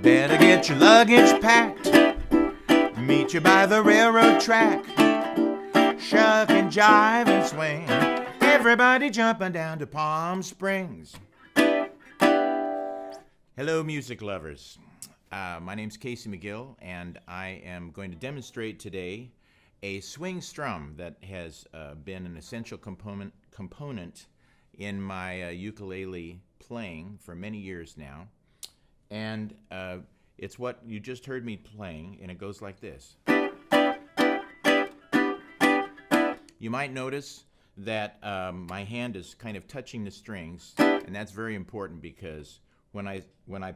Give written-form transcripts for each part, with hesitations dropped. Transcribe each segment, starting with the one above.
Better get your luggage packed. Meet you by the railroad track. Shuck and jive and swing. Everybody jumping down to Palm Springs. Hello, music lovers. My name's Casey MacGill, and I am going to demonstrate today a swing strum that has been an essential component in my ukulele playing for many years now. And it's what you just heard me playing, and it goes like this. You might notice that my hand is kind of touching the strings, and that's very important because when I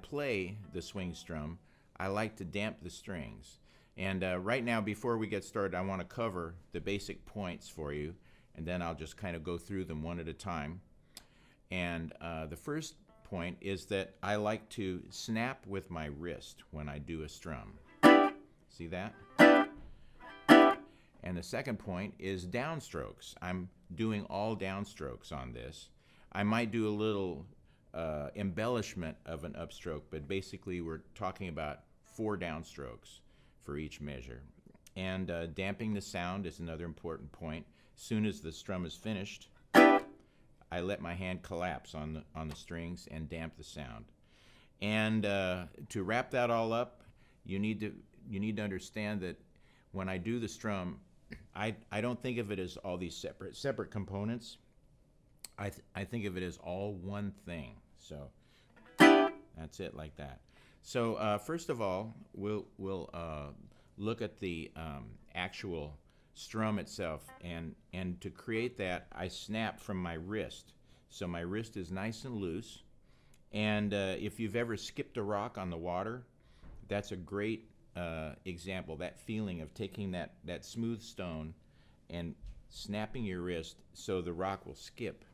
play the swing strum, I like to damp the strings. And right now, before we get started, I want to cover the basic points for you, and then I'll just kind of go through them one at a time. And the first point is that I like to snap with my wrist when I do a strum. See that? And the second point is downstrokes. I'm doing all downstrokes on this. I might do a little embellishment of an upstroke, but basically we're talking about 4 downstrokes for each measure. And damping the sound is another important point. As soon as the strum is finished, I let my hand collapse on the strings and damp the sound. And to wrap that all up, you need to understand that when I do the strum, I don't think of it as all these separate components. I think of it as all one thing. So that's it, like that. So first of all, we'll look at the actual strum itself, and to create that, I snap from my wrist. So my wrist is nice and loose, and if you've ever skipped a rock on the water, that's a great example, that feeling of taking that smooth stone and snapping your wrist so the rock will skip.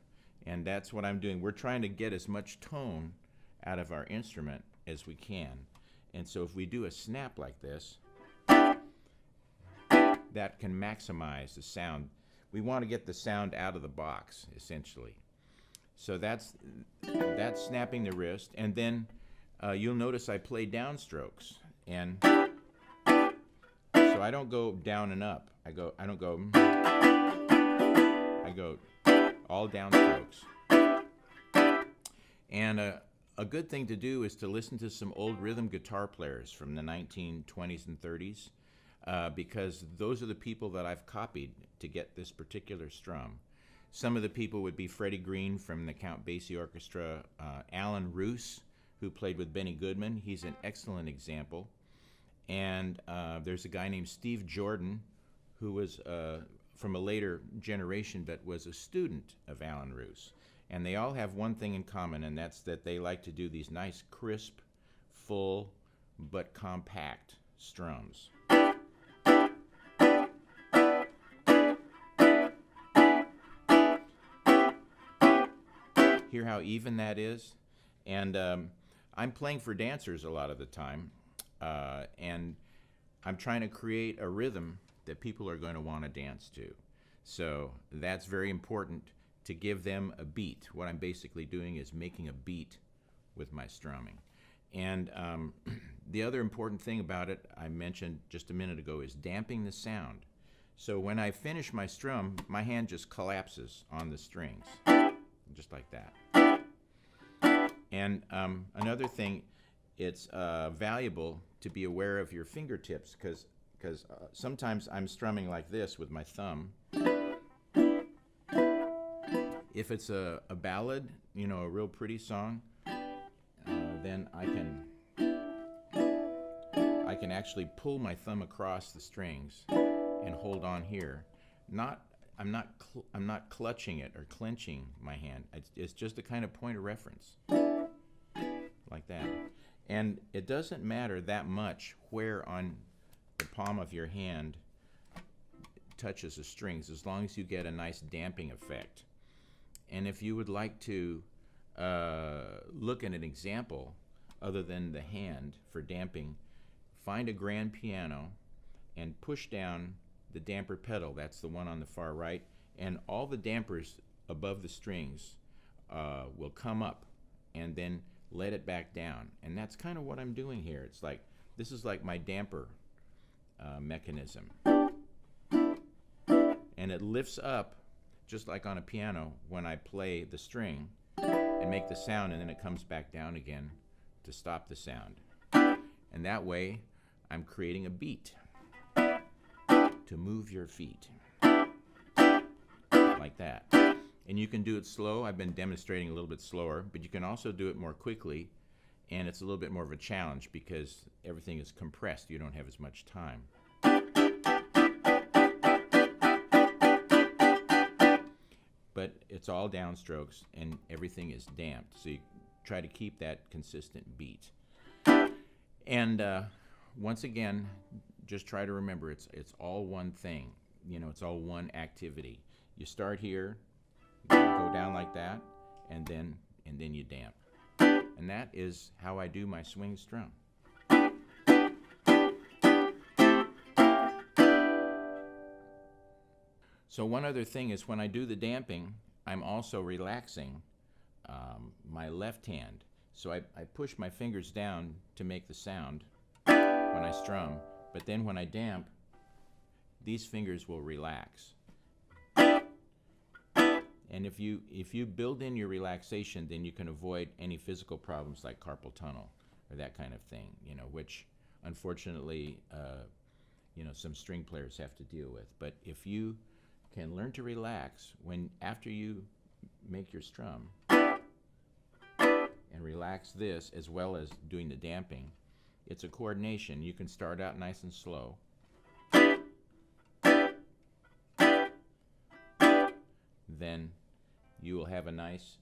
And that's what I'm doing. We're trying to get as much tone out of our instrument as we can. And so if we do a snap like this, that can maximize the sound. We want to get the sound out of the box, essentially. So that's snapping the wrist. And then you'll notice I play downstrokes. And so I don't go down and up. I go all downstrokes. And a good thing to do is to listen to some old rhythm guitar players from the 1920s and 30s, because those are the people that I've copied to get this particular strum. Some of the people would be Freddie Green from the Count Basie Orchestra, Alan Roos, who played with Benny Goodman. He's an excellent example. And there's a guy named Steve Jordan, who was from a later generation, but was a student of Alan Roos. And they all have one thing in common, and that's that they like to do these nice, crisp, full, but compact strums. Hear how even that is? And I'm playing for dancers a lot of the time, and I'm trying to create a rhythm that people are going to want to dance to. So that's very important, to give them a beat. What I'm basically doing is making a beat with my strumming. And the other important thing about it, I mentioned just a minute ago, is damping the sound. So when I finish my strum, my hand just collapses on the strings, just like that. And another thing, it's valuable to be aware of your fingertips, because sometimes I'm strumming like this with my thumb. If it's a ballad, you know, a real pretty song, then I can actually pull my thumb across the strings and hold on here. I'm not clutching it or clenching my hand. It's just a kind of point of reference, like that. And it doesn't matter that much where on the palm of your hand touches the strings, as long as you get a nice damping effect. And if you would like to look at an example other than the hand for damping, find a grand piano and push down the damper pedal. That's the one on the far right. And all the dampers above the strings will come up. And then let it back down. And that's kind of what I'm doing here. It's like, this is like my damper mechanism. And it lifts up, just like on a piano, when I play the string and make the sound, and then it comes back down again to stop the sound. And that way, I'm creating a beat to move your feet. Like that. And you can do it slow. I've been demonstrating a little bit slower, but you can also do it more quickly, and it's a little bit more of a challenge because everything is compressed. You don't have as much time. But it's all downstrokes, and everything is damped, so you try to keep that consistent beat. And once again, just try to remember it's all one thing. You know, it's all one activity. You start here, you go down like that, and then you damp. And that is how I do my swing strum. So one other thing is when I do the damping, I'm also relaxing my left hand. So I push my fingers down to make the sound when I strum, but then when I damp, these fingers will relax. And if you build in your relaxation, then you can avoid any physical problems like carpal tunnel or that kind of thing, you know, which unfortunately, you know, some string players have to deal with. But if you can learn to relax after you make your strum and relax this as well as doing the damping, it's a coordination. You can start out nice and slow. Then you will have a nice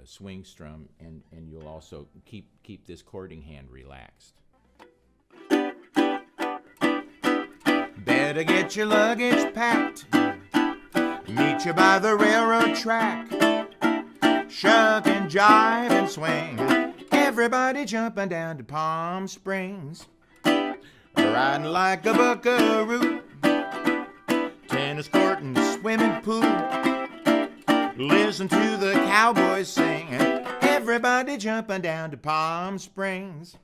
swing strum, and you'll also keep this chording hand relaxed. Better get your luggage packed, meet you by the railroad track, shuck and jive and swing, everybody jumping down to Palm Springs, riding like a buckaroo, tennis court and swimming pool, listen to the cowboys sing, everybody jumping down to Palm Springs.